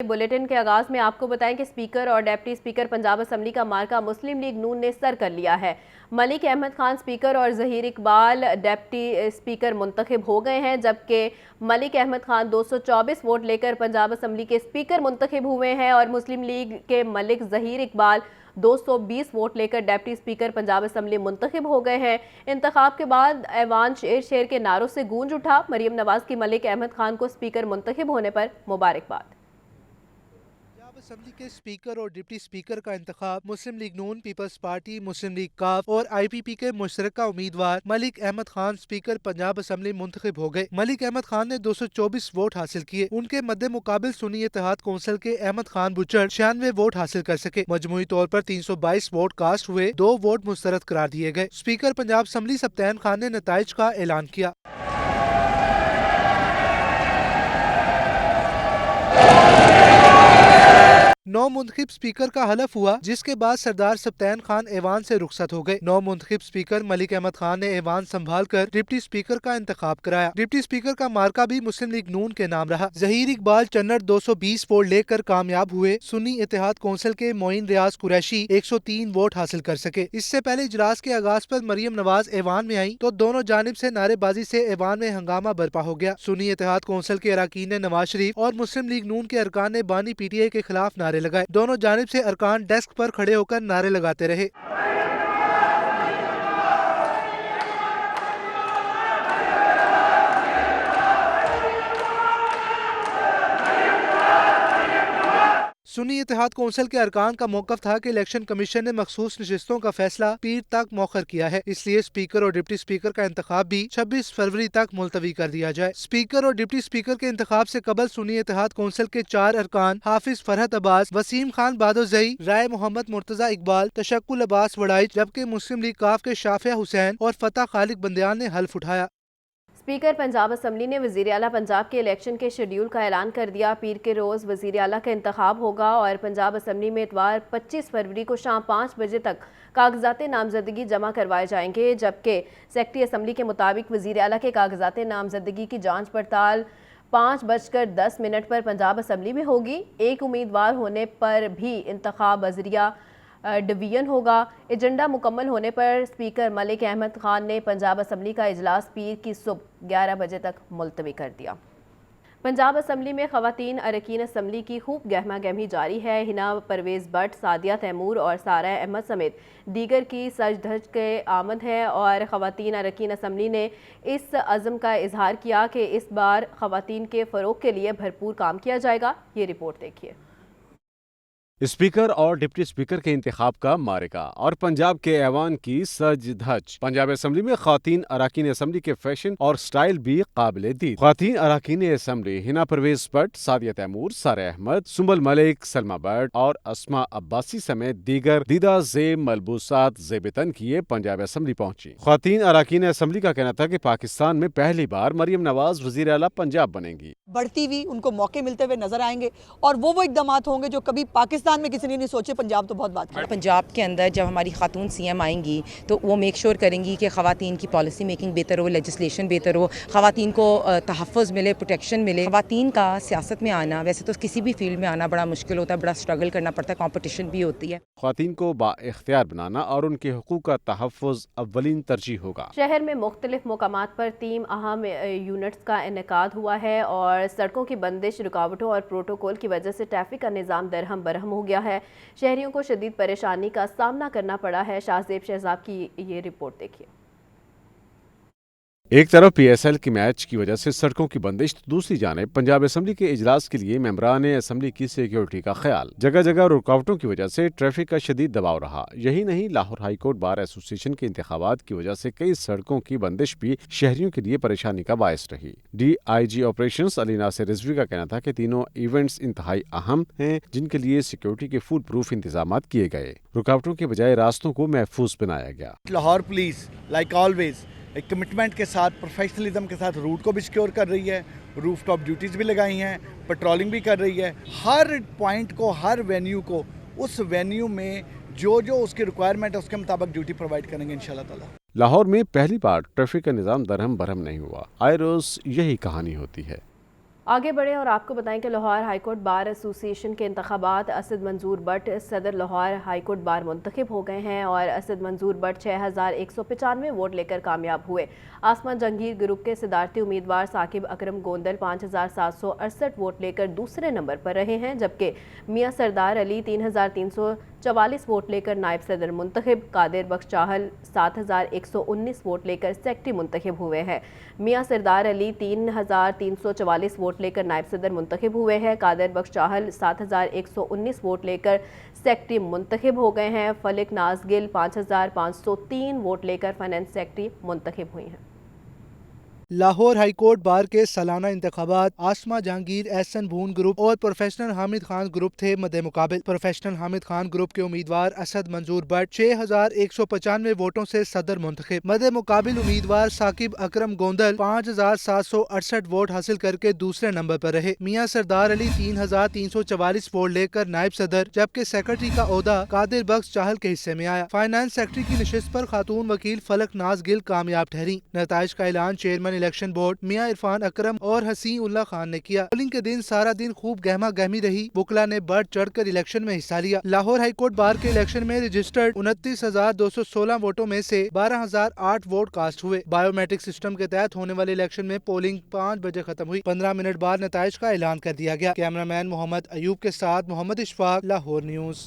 Bulletin के आगाज में आपको बताएं कि स्पीकर और डिप्टी स्पीकर पंजाब असम्बली का मार्का मुस्लिम लीग नून ने सर कर लिया है। मलिक अहमद खान स्पीकर और ज़हीर इकबाल डिप्टी स्पीकर मुंतखब हो गए हैं, जबकि मलिक अहमद खान 224 वोट लेकर पंजाब असम्बली के स्पीकर मुंतखब हुए हैं और मुस्लिम लीग के मलिक ज़हीर इकबाल 220 वोट लेकर डिप्टी स्पीकर पंजाब असम्बली मुंतखब हो गए हैं। इंतखाब के बाद ऐवान शेर शेर के नारों से गूंज उठा। मरीम नवाज की मलिक अहमद खान को स्पीकर मुंतखब होने पर मुबारकबाद। असम्बली के स्पीकर और डिप्टी स्पीकर का इंतखाब मुस्लिम लीग नून, पीपल्स पार्टी, मुस्लिम लीग काफ और IPP के मुशतरका उम्मीदवार मलिक अहमद खान स्पीकर पंजाब असम्बली मुंतखब हो गए। मलिक अहमद खान ने 224 वोट हासिल किए। उनके मद्दे मुकाबिल सुन्नी इत्तेहाद कौंसिल के अहमद खान बुचड़ 96 वोट हासिल कर सके। मजमूई तौर पर 322 वोट कास्ट हुए, 2 वोट मुस्तरद करार दिए गए। स्पीकर पंजाब असम्बली सब्तैन खान ने नताइज का ऐलान किया। नौ मुंतखब स्पीकर का हलफ हुआ, जिसके बाद सरदार सब्तैन खान ऐवान से रुखसत हो गए। नौ मुंतखब स्पीकर मलिक अहमद खान ने ऐवान संभाल कर डिप्टी स्पीकर का इंतखाब कराया। डिप्टी स्पीकर का मार्का भी मुस्लिम लीग नून के नाम रहा। ज़हीर इकबाल चन्नर 220 वोट लेकर कामयाब हुए। सुन्नी इत्तेहाद कौंसिल के मोइन रियाज कुरैशी 103 वोट हासिल कर सके। इससे पहले इजलास के आगाज पर मरियम नवाज ऐवान में आई तो दोनों जानिब से नारेबाजी से ऐवान में हंगामा बरपा हो गया। सुन्नी इत्तेहाद कौंसिल के अरकान ने नवाज शरीफ और मुस्लिम लीग नून के अरकान ने बानी PTI के खिलाफ नारे लगाए। दोनों जानिब से अरकान डेस्क पर खड़े होकर नारे लगाते रहे। सुन्नी इत्तेहाद कौंसिल के अरकान का मौकफ था कि इलेक्शन कमीशन ने मखसूस नशिस्तों का फैसला पीर तक मौखर किया है, इसलिए स्पीकर और डिप्टी स्पीकर का इंतखाब भी 26 फरवरी तक मुलतवी कर दिया जाए। स्पीकर और डिप्टी स्पीकर के इंतखाब से कबल सुन्नी इत्तेहाद कौंसिल के 4 अरकान हाफिज फरहत अब्बास, वसीम खान बादोजई, राय मोहम्मद मुर्तजा इकबाल, तशक्कुल अब्बास वड़ाइच, जबकि मुस्लिम लीग काफ के शाफिया हुसैन और फतह खालिक बंदियान ने हल्फ उठाया। स्पीकर पंजाब असम्बली ने वज़ीर आला पंजाब के इलेक्शन के शेड्यूल का ऐलान कर दिया। पीर के रोज़ वज़ीर आला का इंतखाब होगा और पंजाब असम्बली में इतवार 25 फरवरी को शाम 5 बजे तक कागजात नामजदगी जमा करवाए जाएंगे, जबकि सेक्रेटरी असम्बली के मुताबिक वज़ीर आला के कागजात नामजदगी की जाँच पड़ताल 5:10 पर पंजाब असम्बली में होगी। एक उम्मीदवार होने पर भी इंतखाब बजरिया डिवीजन होगा। एजेंडा मुकम्मल होने पर स्पीकर मलिक अहमद खान ने पंजाब असम्बली का इजलास पीर की सुबह 11 बजे तक मुलतवी कर दिया। पंजाब असम्बली में ख़वातीन अरकान असम्बली की खूब गहमा गहमी जारी है। हिना परवेज़ भट्ट, सादिया तैमूर और सारा अहमद समेत दीगर की सज धज के आमद है और ख़वातीन अरकान असम्बली ने इस अज़म का इजहार किया कि इस बार ख़वातीन के फ़रोग़ के लिए भरपूर काम किया जाएगा। ये रिपोर्ट देखिए। स्पीकर और डिप्टी स्पीकर के इंतखाब का मारिका और पंजाब के ऐवान की सज धज। पंजाब असम्बली में ख़वातीन अरकान असम्बली के फैशन और स्टाइल भी काबिल दीद। ख़वातीन अरकान असम्बली हिना परवेज़ भट्ट, सादिया तैमूर, सारा अहमद, सुंबल मलिक, सलमा भट्ट और अस्मा अब्बासी समेत दीगर दीदा ज़ेब मलबूसात ज़ेबतन किए पंजाब असम्बली पहुंची। ख़वातीन अरकान असम्बली का कहना था कि पाकिस्तान में पहली बार मरियम नवाज वज़ीर आला पंजाब बनेंगी। बढ़ती हुई उनको मौके मिलते हुए नजर आएंगे और वो इकदाम होंगे जो कभी पाकिस्तान में किसी ने नहीं सोचे। पंजाब तो बहुत बात है। पंजाब के अंदर जब हमारी खातून CM आएंगी तो वो मेक श्योर करेंगी कि ख़वातीन की पॉलिसी मेकिंग बेहतर हो, लेजिस्लेशन बेहतर हो, ख़वातीन को तहफ़्फ़ुज़ मिले, प्रोटेक्शन मिले। ख़वातीन का सियासत में आना, वैसे तो किसी भी फील्ड में आना बड़ा मुश्किल होता है, बड़ा स्ट्रगल करना पड़ता है, कॉम्पिटिशन भी होती है। ख़वातीन को बाइख्तियार बनाना और उनके हुकूक का तहफ़्फ़ुज़ अव्वलीन तरजीह होगा। शहर में मुख्तलिफ मकामात पर 3 अहम यूनिट्स का इनेकाद हुआ है और सड़कों की बंदिश, रुकावटों और प्रोटोकॉल की वजह से ट्रैफिक का निज़ाम दरहम बरहम हो गया है। शहरियों को शदीद परेशानी का सामना करना पड़ा है। शाहजेब शहजाब की ये रिपोर्ट देखिए। एक तरफ PSL की मैच की वजह से सड़कों की बंदिश तो दूसरी जानिब पंजाब असम्बली के इजलास के लिए मेंबरान असम्बली की सिक्योरिटी का ख्याल। जगह जगह रुकावटों की वजह से ट्रैफिक का शदीद दबाव रहा। यही नहीं, Lahore high court bar association के इंतखाबात की वजह से कई सड़कों की बंदिश भी शहरियों के लिए परेशानी का बायस रही। DIG ऑपरेशंस अली नासिर रिजवी का कहना था कि तीनों इवेंट्स इंतहाई अहम हैं, जिनके लिए सिक्योरिटी के फुल प्रूफ इंतजाम किए गए। रुकावटों के बजाय रास्तों को महफूज बनाया गया। लाहौर पुलिस लाइक ऑलवेज एक कमिटमेंट के साथ, प्रोफेशनलिज्म के साथ रूट को भी सिक्योर कर रही है, रूफ टॉप ड्यूटीज़ भी लगाई हैं, पेट्रोलिंग भी कर रही है। हर पॉइंट को, हर वेन्यू को, उस वेन्यू में जो जो उसकी रिक्वायरमेंट है उसके मुताबिक ड्यूटी प्रोवाइड करेंगे इंशाल्लाह ताला। लाहौर में पहली बार ट्रैफिक का निज़ाम दरहम बरहम नहीं हुआ। आए रोज़ यही कहानी होती है। आगे बढ़े और आपको बताएं कि लाहौर हाईकोर्ट बार एसोसिएशन के इंतखाबात असद मंजूर बट सदर लाहौर हाईकोर्ट बार मुंतखब हो गए हैं और असद मंजूर बट 6195 वोट लेकर कामयाब हुए। आसमान जंगीर ग्रुप के सदारती उम्मीदवार साकिब अकरम गोंदल 5768 वोट लेकर दूसरे नंबर पर रहे हैं, जबकि मियां सरदार अली 3344 वोट लेकर नायब सदर मुंतखब, कादिर बख्श चाहल 7119 वोट लेकर सेक्रेटरी मुंतखब हुए हैं। मियां सरदार अली 3344 वोट लेकर नायब सदर मुंतखब हुए हैं, कादिर बख्श चाहल 7119 वोट लेकर सेक्रेटरी मुंतखब हो गए हैं। फलिक नाज गिल 5503 वोट लेकर फाइनेंस सेक्रेटरी मुंतखब हुई हैं। लाहौर हाईकोर्ट बार के सालाना इंतखाबात आसमा जहांगीर एहसन भून ग्रुप और प्रोफेशनल हामिद खान ग्रुप थे मद्दे मुकाबिल। प्रोफेशनल हामिद खान ग्रुप के उम्मीदवार असद मंजूर बट 6195 वोटों से सदर मुंतखब, मद्दे मुकाबिल उम्मीदवार साकिब अकरम गोंदल 5768 वोट हासिल करके दूसरे नंबर पर रहे। मियां सरदार अली 3344 वोट लेकर नायब सदर, जबकि सेक्रेटरी का ओहदा कादिर बख्श चाहल के हिस्से में आया। फाइनेंस सेक्रेटरी की नशिस्त पर खातून वकील फलक नाज गिल कामयाब ठहरी। नताइज का ऐलान चेयरमैन इलेक्शन बोर्ड मियां इरफान अकरम और हसीन उल्लाह खान ने किया। पोलिंग के दिन सारा दिन खूब गहमा गहमी रही। वुकला ने बढ़ चढ़कर इलेक्शन में हिस्सा लिया। लाहौर हाईकोर्ट बार के इलेक्शन में रजिस्टर्ड 29,216 वोटों में से 12,008 वोट कास्ट हुए। बायोमेट्रिक सिस्टम के तहत होने वाले इलेक्शन में पोलिंग 5 बजे खत्म हुई। 15 मिनट बाद नताइज का ऐलान कर दिया गया। कैमरामैन मोहम्मद अयूब के साथ मोहम्मद इशफाक, लाहौर न्यूज़।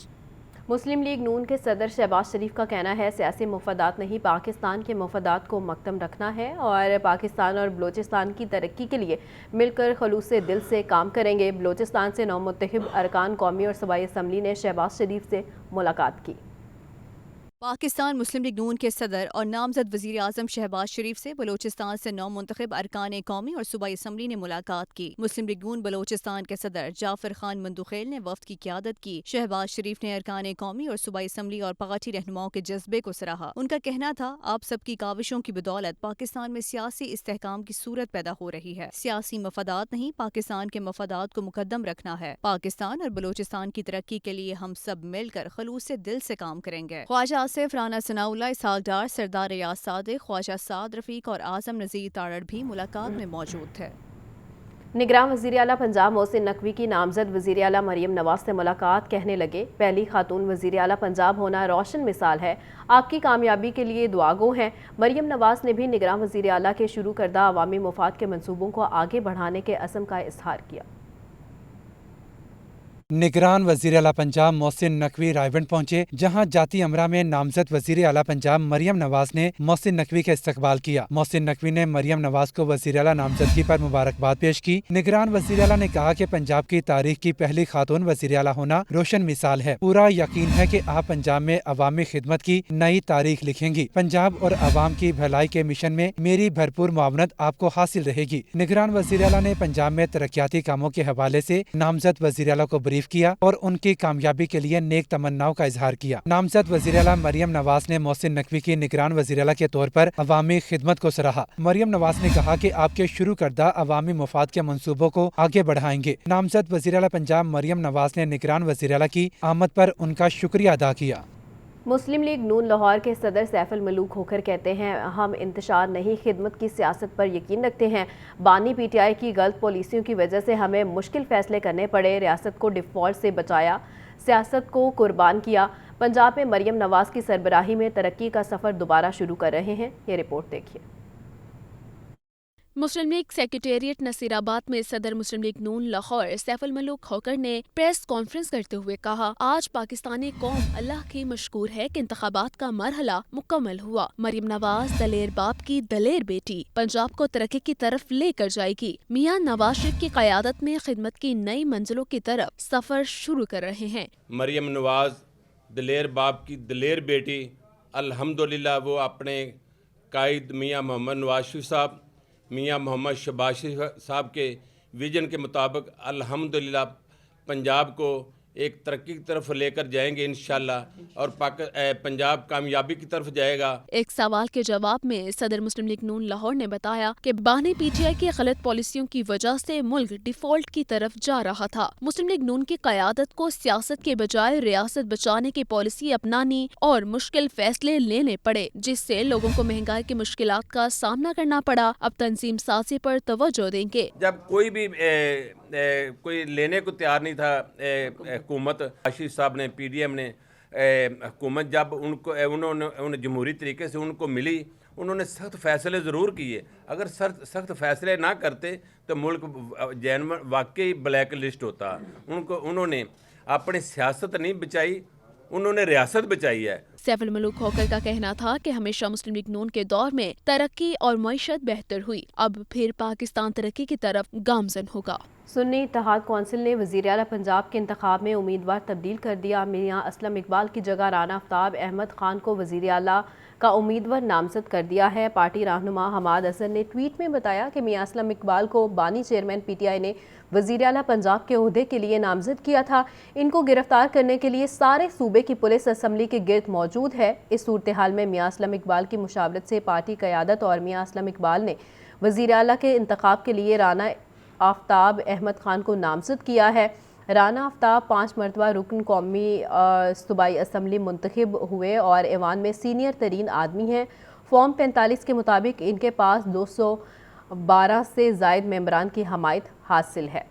मुस्लिम लीग नून के सदर शहबाज शरीफ का कहना है सियासी मफादात नहीं, पाकिस्तान के मफादात को मकदम रखना है और पाकिस्तान और बलूचिस्तान की तरक्की के लिए मिलकर खलूस दिल से काम करेंगे। बलूचिस्तान से 9 मुत्तहिब अरकान कौमी और सूबाई असम्बली ने शहबाज शरीफ से मुलाकात की। पाकिस्तान मुस्लिम लीग नून के सदर और नामजद वज़ीर आज़म शहबाज शरीफ से बलूचिस्तान से 9 मुंतखब अरकान कौमी और सूबाई असम्बली ने मुलाकात की। मुस्लिम लीग नून बलूचिस्तान के सदर जाफर खान मंदुखेल ने वफ्द की क़ियादत की। शहबाज शरीफ ने अरकान कौमी और सूबाई असम्बली और पार्टी रहनुमाओं के जज्बे को सराहा। उनका कहना था, आप सबकी काविशों की बदौलत पाकिस्तान में सियासी इस्तेहकाम की सूरत पैदा हो रही है। सियासी मफादात नहीं, पाकिस्तान के मफादात को मुकद्दम रखना है। पाकिस्तान और बलूचिस्तान की तरक्की के लिए हम सब मिलकर खलूस से दिल से काम करेंगे। ख्वाजा आसिफ, राना सनाउल्लाह, इसहाक डार, सरदार रियाज सादिक, ख्वाजा साद रफीक और आजम नज़ीर तारड़ भी मुलाकात में मौजूद थे। निगरान वज़ीर आला पंजाब मोहसिन नकवी की नामजद वज़ीर आला मरियम नवाज से मुलाकात, कहने लगे, पहली खातून वज़ीर आला पंजाब होना रोशन मिसाल है, आपकी कामयाबी के लिए दुआगो हैं। मरियम नवाज ने भी निगरान वज़ीर आला के शुरू करदा अवामी मुफाद के मंसूबों को आगे बढ़ाने के अज़्म का इज़हार किया। निगरान वज़ीर आला पंजाब मोहसिन नकवी रायबंड पहुंचे, जहां जाती अमरा में नामजद वज़ीर आला पंजाब मरियम नवाज ने मोहसिन नकवी का इस्तकबाल किया। मोहसिन नकवी ने मरियम नवाज को वज़ीर आला नामजदगी पर मुबारकबाद पेश की। निगरान वज़ीर आला ने कहा कि पंजाब की तारीख की पहली खातून वज़ीर आला होना रोशन मिसाल है। पूरा यकीन है कि आप पंजाब में अवामी खिदमत की नई तारीख लिखेंगी। पंजाब और अवाम की भलाई के मिशन में मेरी भरपूर मुआवनत आपको हासिल रहेगी। निगरान वज़ीर आला ने पंजाब में तरक्याती कामों के हवाले से नामजद वज़ीर आला को ब्रीफ किया और उनकी कामयाबी के लिए नेक तमन्नाओं का इजहार किया। नामजद वज़ीर आला मरियम नवाज ने मोहसिन नकवी की निगरान वज़ीर आला के तौर पर अवामी खिदमत को सराहा। मरियम नवाज ने कहा कि आपके शुरू करदा अवामी मुफाद के मंसूबों को आगे बढ़ाएंगे। नामजद वज़ीर आला पंजाब मरियम नवाज ने निगरान वज़ीर आला की आमद पर उनका शुक्रिया अदा किया। मुस्लिम लीग नून लाहौर के सदर सैफुल मलूक होकर कहते हैं, हम इंतशार नहीं खिदमत की सियासत पर यकीन रखते हैं। बानी पीटीआई की गलत पॉलिसियों की वजह से हमें मुश्किल फैसले करने पड़े, रियासत को डिफ़ॉल्ट से बचाया, सियासत को कुर्बान किया। पंजाब में मरियम नवाज की सरबराही में तरक्की का सफ़र दोबारा शुरू कर रहे हैं। ये रिपोर्ट देखिए। मुस्लिम लीग सेक्रेटेरिएट नसीराबाद में सदर मुस्लिम लीग नून लाहौर सैफुल मलूक होकर ने प्रेस कॉन्फ्रेंस करते हुए कहा, आज पाकिस्तानी कौम अल्लाह की मशकूर है कि इंतखाबात का मरहला मुकम्मल हुआ। मरियम नवाज दलेर बाप की दलेर बेटी पंजाब को तरक्की की तरफ लेकर जाएगी। मियां नवाज शरीफ की क़यादत में खिदमत की नई मंजिलों की तरफ सफ़र शुरू कर रहे हैं। मरियम नवाज दलेर बाप की दलेर बेटी, अल्हम्दुलिल्लाह वो अपने कायद मियां मोहम्मद नवाज शरीफ साहब, मियां मोहम्मद शहबाज शरीफ साहब के विजन के मुताबिक अल्हम्दुलिल्लाह पंजाब को ایک ترقی کی طرف لے کر جائیں گے انشاءاللہ اور پنجاب کامیابی کی طرف جائے گا۔ ایک سوال کے جواب میں صدر مسلم لیگ نون لاہور نے بتایا کہ بانی پی ٹی آئی کی غلط پالیسیوں کی وجہ سے ملک ڈیفالٹ کی طرف جا رہا تھا۔ مسلم لیگ نون کی قیادت کو سیاست کے بجائے ریاست بچانے کی پالیسی اپنانی اور مشکل فیصلے لینے پڑے، جس سے لوگوں کو مہنگائی کی مشکلات کا سامنا کرنا پڑا۔ اب تنظیم سازی پر توجہ دیں گے۔ جب کوئی بھی کوئی لینے کو تیار نہیں تھا حکومت، آشیش صاحب نے، پی ڈی ایم نے، حکومت جب انہوں نے جمہوری طریقے سے ان کو ملی، انہوں نے سخت فیصلے ضرور کیے۔ اگر سخت فیصلے نہ کرتے تو ملک واقعی بلیک لسٹ ہوتا۔ انہوں نے اپنی سیاست نہیں بچائی، انہوں نے ریاست بچائی ہے۔ سیف الملوک کھوکر کا کہنا تھا کہ ہمیشہ مسلم لیگ نون کے دور میں ترقی اور معیشت بہتر ہوئی، اب پھر پاکستان ترقی کی طرف گامزن ہوگا۔ سنی اتحاد کونسل نے وزیر اعلیٰ پنجاب کے انتخاب میں امیدوار تبدیل کر دیا۔ میاں اسلم اقبال کی جگہ رانا آفتاب احمد خان کو وزیر اعلیٰ کا امیدوار نامزد کر دیا ہے۔ پارٹی رہنما حماد اظہر نے ٹویٹ میں بتایا کہ میاں اسلم اقبال کو بانی چیئرمین پی ٹی آئی نے وزیر اعلیٰ پنجاب کے عہدے کے لیے نامزد کیا تھا۔ ان کو گرفتار کرنے کے لیے سارے صوبے کی پولیس اسمبلی کے گرد موجود ہے۔ اس صورتحال میں میاں اسلم اقبال کی مشاورت سے پارٹی قیادت اور میاں اسلم اقبال نے وزیر اعلیٰ کے انتخاب کے لیے رانا آفتاب احمد خان کو نامزد کیا ہے۔ رانا آفتاب 5 مرتبہ رکن قومی صوبائی اسمبلی منتخب ہوئے اور ایوان میں سینئر ترین آدمی ہیں۔ فارم 45 کے مطابق ان کے پاس 212 سے زائد ممبران کی حمایت حاصل ہے۔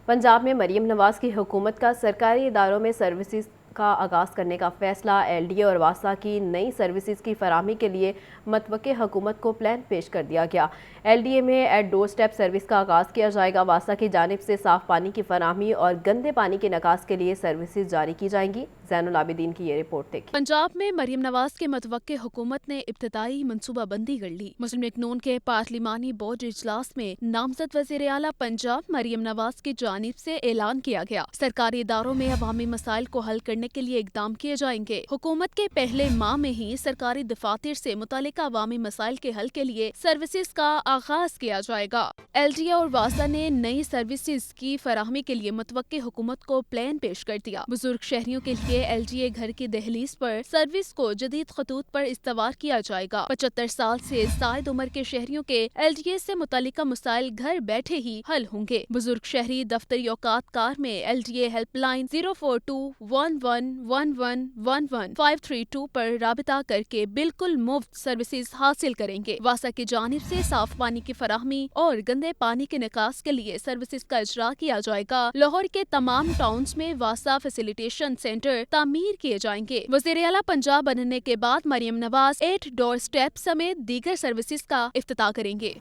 پنجاب میں مریم نواز کی حکومت کا سرکاری اداروں میں سروسز کا آغاز کرنے کا فیصلہ۔ ایل ڈی اے اور واسا کی نئی سروسز کی فراہمی کے لیے متوقع حکومت کو پلان پیش کر دیا گیا۔ ایل ڈی اے میں ایٹ ڈور سٹیپ سروس کا آغاز کیا جائے گا۔ واسا کی جانب سے صاف پانی کی فراہمی اور گندے پانی کے نکاس کے لیے سروسز جاری کی جائیں گی۔ زین العابدین کی یہ رپورٹ دیکھیں۔ پنجاب میں مریم نواز کے متوقع حکومت نے ابتدائی منصوبہ بندی کر لی۔ مسلم لیگ نون کے پارلیمانی بورڈ اجلاس میں نامزد وزیر اعلیٰ پنجاب مریم نواز کی جانب سے اعلان کیا گیا۔ سرکاری اداروں میں عوامی مسائل کو حل کرنے کے لیے اقدام کیے جائیں گے۔ حکومت کے پہلے ماہ میں ہی سرکاری دفاتر سے متعلقہ عوامی مسائل کے حل کے لیے سروسز کا آغاز کیا جائے گا۔ ایل ڈی اے اور واسا نے نئی سروسز کی فراہمی کے لیے متوقع حکومت کو پلان پیش کر دیا۔ بزرگ شہریوں کے لیے ایل ڈی اے گھر کی دہلیز پر سروس کو جدید خطوط پر استوار کیا جائے گا۔ 75 سال سے زائد عمر کے شہریوں کے ایل ڈی اے سے متعلقہ مسائل گھر بیٹھے ہی حل ہوں گے۔ بزرگ شہری دفتری اوقات کار میں L D a help line 04211111532 پر رابطہ کر کے بالکل مفت سروسز حاصل کریں گے۔ واسا کی جانب سے صاف پانی کی فراہمی اور گندے پانی کے نکاس کے لیے سروسز کا اجرا کیا جائے گا۔ لاہور کے تمام ٹاؤنز میں واسا فیسیلیٹیشن سینٹر تعمیر کیے جائیں گے۔ وزیر اعلیٰ پنجاب بننے کے بعد مریم نواز 8 ڈور سٹیپ سمیت دیگر سروسز کا افتتاح کریں گے۔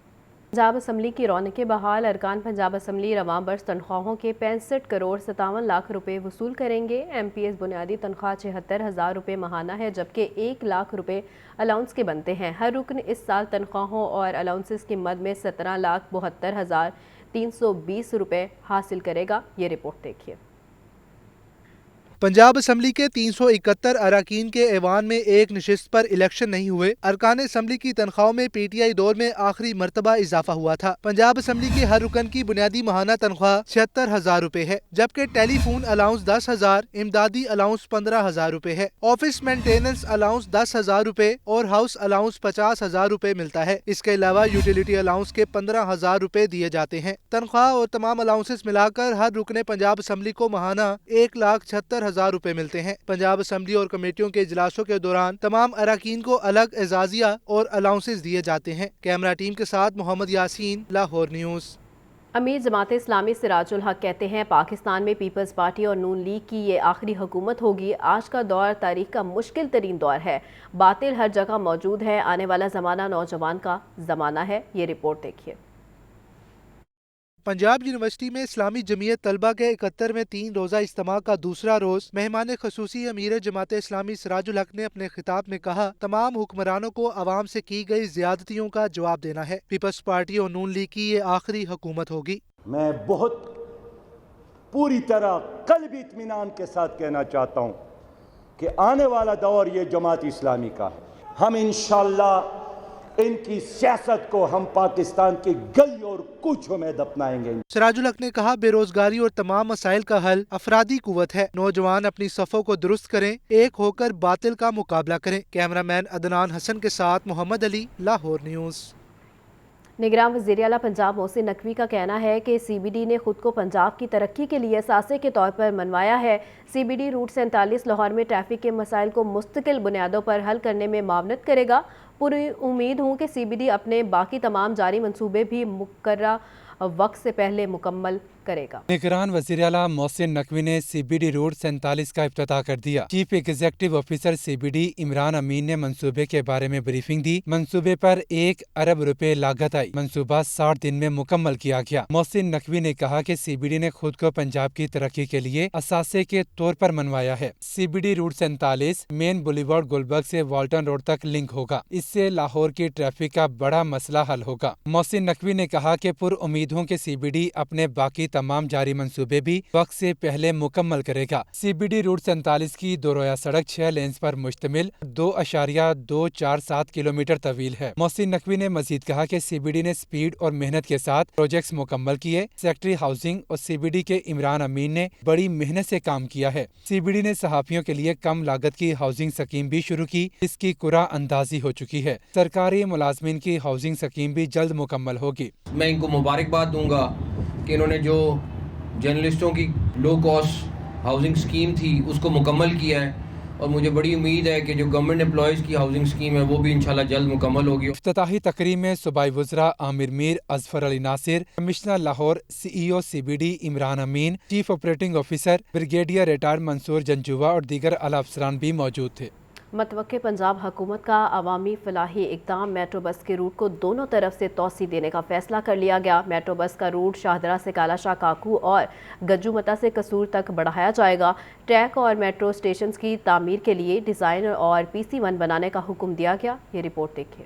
پنجاب اسمبلی کی رونقیں بحال۔ ارکان پنجاب اسمبلی رواں برس تنخواہوں کے 65 کروڑ 57 لاکھ روپے وصول کریں گے۔ ایم پی ایس بنیادی تنخواہ 76,000 روپے ماہانہ ہے، جبکہ 1 لاکھ روپے الاؤنس کے بنتے ہیں۔ ہر رکن اس سال تنخواہوں اور الاؤنسز کی مد میں 17,72,320 روپے حاصل کرے گا۔ یہ رپورٹ دیکھیے۔ پنجاب اسمبلی کے 371 اراکین کے ایوان میں ایک نشست پر الیکشن نہیں ہوئے۔ ارکان اسمبلی کی تنخواہوں میں پی ٹی آئی دور میں آخری مرتبہ اضافہ ہوا تھا۔ پنجاب اسمبلی کے ہر رکن کی بنیادی ماہانہ تنخواہ 76,000 روپے ہے، جبکہ ٹیلی فون الاؤنس 10,000، امدادی الاؤنس 15,000 روپے ہے، آفس مینٹیننس الاؤنس 10,000 روپے اور ہاؤس الاؤنس 50,000 روپے ملتا ہے۔ اس کے علاوہ یوٹیلیٹی الاؤنس کے 15,000 روپے دیے جاتے ہیں۔ تنخواہ اور تمام الاؤنسز ملا کر ہر رکن پنجاب اسمبلی کو ماہانہ 1,76,000 روپے ملتے ہیں۔ پنجاب اسمبلی اور کمیٹیوں کے اجلاسوں کے دوران تمام اراکین کو الگ اعزازیہ اور الاؤنسز دیے جاتے ہیں۔ کیمرہ ٹیم کے ساتھ محمد یاسین، لاہور نیوز۔ امیر جماعت اسلامی سراج الحق کہتے ہیں پاکستان میں پیپلز پارٹی اور نون لیگ کی یہ آخری حکومت ہوگی۔ آج کا دور تاریخ کا مشکل ترین دور ہے، باطل ہر جگہ موجود ہے، آنے والا زمانہ نوجوان کا زمانہ ہے۔ یہ رپورٹ دیکھیے۔ پنجاب یونیورسٹی میں اسلامی جمعیت طلبہ کے 71ویں 3 روزہ اجتماع کا دوسرا روز مہمان خصوصی امیر جماعت اسلامی سراج الحق نے اپنے خطاب میں کہا، تمام حکمرانوں کو عوام سے کی گئی زیادتیوں کا جواب دینا ہے۔ پیپلز پارٹی اور نون لیگ کی یہ آخری حکومت ہوگی۔ میں بہت پوری طرح قلبی اطمینان کے ساتھ کہنا چاہتا ہوں کہ آنے والا دور یہ جماعت اسلامی کا ہے۔ ہم انشاءاللہ इनकी सियासत को हम पाकिस्तान की गली और कूचों में दफनाएंगे। सिराजुल हक ने कहा, बेरोजगारी और तमाम मसाइल का हल अफरादी कुव्वत है। नौजवान अपनी सफ़ों को दुरुस्त करें, एक होकर बातिल का मुकाबला करें। कैमरामैन अदनान हसन के साथ मोहम्मद अली, लाहौर न्यूज़। निगरान वज़ीर आला पंजाब मोहसिन नकवी का कहना है कि CBD ने खुद को पंजाब की तरक्की के लिए असासे के तौर पर मनवाया है। CBD रूट 47 लाहौर में ट्रैफिक के मसाइल को मुस्तकिल बुनियादों पर हल करने में मावनत करेगा। पूरी उम्मीद हूँ कि CBD अपने बाकी तमाम जारी मंसूबे भी मुकर्रर वक्त से पहले मुकम्मल करेगा। निगरान वज़ीर आला मोहसिन नकवी ने CBD रूट 47 का इफ्तिताह कर दिया। Chief executive officer CBD Imran Amin ने मंसूबे के बारे में ब्रीफिंग दी। मंसूबे पर 1 अरब रुपए लागत आई। मंसूबा 60 दिन में मुकम्मल किया गया। मोहसिन नकवी ने कहा कि CBD ने खुद को पंजाब की तरक्की के लिए असासे के तौर पर मनवाया है। CBD route 47 main boulevard Gulberg से वाल्टन रोड तक लिंक होगा। इससे लाहौर की ट्रैफिक का बड़ा मसला हल होगा। मोहसिन नकवी ने कहा कि पुर उम्मीद हूँ कि CBD अपने बाकी तमाम जारी मंसूबे भी वक्त से पहले मुकम्मल करेगा। CBD रूट 47 की दोरोया सड़क 6 लेन्स पर मुश्तमिल 2.247 किलोमीटर तवील है। मोहसिन नकवी ने मजीद कहा कि CBD ने स्पीड और मेहनत के साथ प्रोजेक्ट्स मुकम्मल किए। सेक्रेटरी हाउसिंग और CBD के इमरान अमीन ने बड़ी मेहनत से काम किया है। CBD ने सहाफियों के लिए कम लागत की हाउसिंग स्कीम भी शुरू की, जिसकी कुरा अंदाजी हो चुकी है। सरकारी मुलाजमीन की हाउसिंग स्कीम भी जल्द मुकम्मल होगी। मैं इनको मुबारकबाद दूंगा कि इन्होंने जो जर्नलिस्टों की लो कॉस्ट हाउसिंग स्कीम थी उसको मुकम्मल किया है, और मुझे बड़ी उम्मीद है कि जो गवर्नमेंट एम्प्लॉयज़ की हाउसिंग स्कीम है वो भी इंशाल्लाह जल्द मुकम्मल होगी। इफ्तिताही तकरीब में सूबाई वज़रा Aamir Mir, Azfar Ali Nasir, commissioner Lahore, CEO CBD Imran Amin, chief operating officer brigadier retired Mansoor Janjua और दीगर आला अफसरान भी मौजूद थे। मतवक्के पंजाब हुकूमत का अवामी फलाही इक़दाम मेट्रो बस के रूट को दोनों तरफ से तोसी देने का फैसला कर लिया गया। मेट्रो बस का रूट शाहदरा से काला शाह काकू और गज्जूमता से कसूर तक बढ़ाया जाएगा। ट्रैक और मेट्रो स्टेशन की तामीर के लिए डिज़ाइन और PC1 बनाने का हुक्म दिया गया। ये रिपोर्ट देखिए।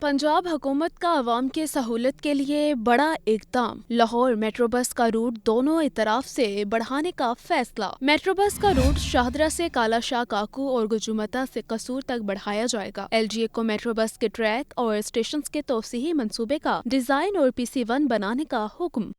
पंजाब हुकूमत का अवाम के सहूलत के लिए बड़ा इक़दाम, लाहौर मेट्रो बस का रूट दोनों इतराफ से बढ़ाने का फैसला। मेट्रो बस का रूट शाहदरा से काला शाह काकू और गुजुमता से कसूर तक बढ़ाया जाएगा। LGA को मेट्रो बस के ट्रैक और स्टेशन के तोसीही मंसूबे का डिजाइन और PC1 बनाने का हुक्म।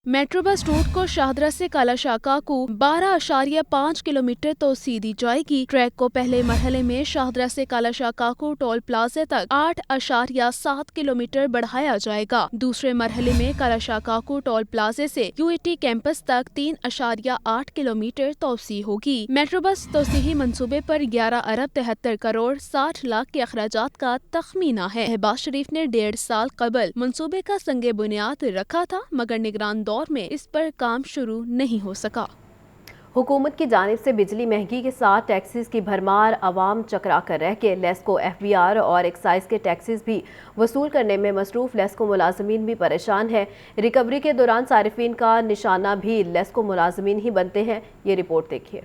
मेट्रो बस रूट को शाहदरा से काला शाह काकू 12.5 किलोमीटर तोसी दी जाएगी। ट्रैक को पहले मरहले में शाहदरा से काला शाह काकू टोल प्लाजा तक 8.7 किलोमीटर बढ़ाया जाएगा। दूसरे मरहले में काला शाह काकू टोल प्लाजे से UAT कैंपस तक 3.8 किलोमीटर तोसी होगी। मेट्रो बस तोसीही मंसूबे पर 11 अरब 73 करोड़ 60 लाख के अखराजात का तखमीना है। शहबाज शरीफ ने 1.5 साल कबल मंसूबे का संगे बुनियाद रखा था, मगर निगरान दौर में इस पर काम शुरू नहीं हो सका। हुकूमत की जानिब से बिजली महंगी के साथ टैक्सेस की भरमार, आवाम चकरा कर रह के लेस्को FBR और एक्साइज के टैक्सेस भी वसूल करने में मसरूफ लेस्को मुलाजमीन भी परेशान है। रिकवरी के दौरान सारिफीन का निशाना भी लेस्को मुलाजमीन ही बनते हैं। ये रिपोर्ट देखिए।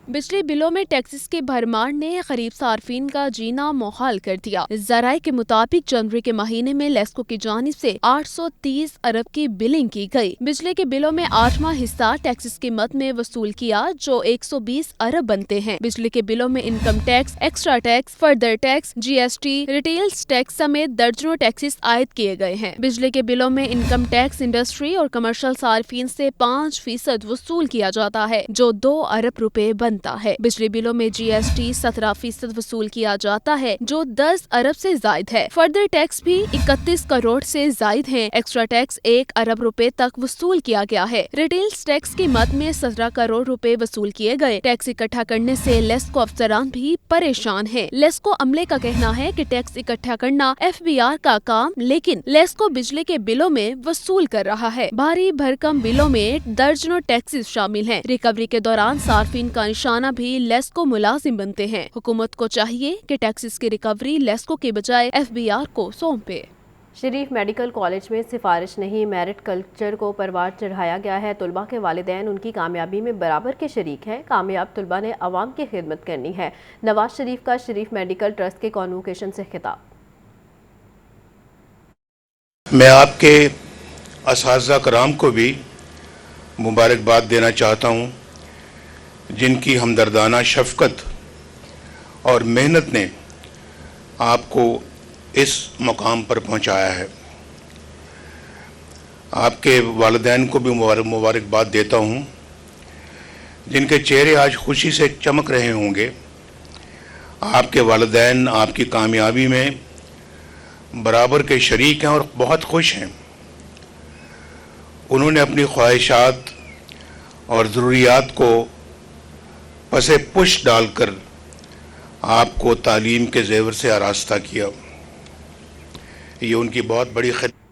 बिजली बिलों में टैक्सेस की भरमार ने गरीब सार्फिन का जीना मुहाल कर दिया। ज़राए के मुताबिक जनवरी के महीने में लेस्को की जानिब से 830 अरब की बिलिंग की गई। बिजली के बिलों में 8वां हिस्सा टैक्सेस की मद में वसूल किया, जो 120 अरब बनते हैं। बिजली के बिलों में income tax, extra tax, further tax, GST, retails tax समेत दर्जनों टैक्सेस आयद किए गए हैं। बिजली के बिलों में इनकम टैक्स इंडस्ट्री और कमर्शियल सार्फिन से 5% वसूल किया जाता है, जो 2 अरब रुपए है। बिजली बिलों में GST 17% वसूल किया जाता है, जो 10 अरब से जायद है। फर्दर टैक्स भी 31 करोड़ से जायद है। एक्स्ट्रा टैक्स 1 अरब रुपए तक वसूल किया गया है। रिटेल्स टैक्स की मद में 17 करोड़ रुपए वसूल किए गए। टैक्स इकट्ठा करने से लेस्को अफसरान भी परेशान है। लेस्को अमले का कहना है कि टैक्स इकट्ठा करना FBR का काम, लेकिन लेस्को बिजली के बिलों में वसूल कर रहा है। भारी भरकम बिलों में दर्जनों टैक्सेस शामिल हैं। रिकवरी के दौरान सार्फिन का निशाना भी लेस्को मुलाजिम बनते हैं। हुकूमत को चाहिए कि टैक्सेस की रिकवरी लेस्को के बजाय FBR को सौंपे। शरीफ मेडिकल कॉलेज में सिफारिश नहीं, मेरिट कल्चर को परवार चढ़ाया गया है। तुलबा के वालिदैन उनकी कामयाबी में बराबर के शरीक हैं। कामयाब तुलबा ने अवाम की खिदमत करनी है। नवाज शरीफ का शरीफ मेडिकल ट्रस्ट के कॉन्वोकेशन से खिताब। मैं आपके असातिज़ा कराम को भी मुबारकबाद देना चाहता हूँ जिनकी हमदर्दाना शफकत और मेहनत ने आपको इस मुकाम पर पहुंचाया है। आपके वालिदैन को भी मुबारकबाद देता हूं, जिनके चेहरे आज खुशी से चमक रहे होंगे। आपके वालिदैन आपकी कामयाबी में बराबर के शरीक हैं और बहुत खुश हैं। उन्होंने अपनी ख्वाहिशात और ज़रूरियात को पसे पुश डालकर आपको तालीम के ज़ेवर से आरास्ता किया। ये उनकी बहुत बड़ी खिदमत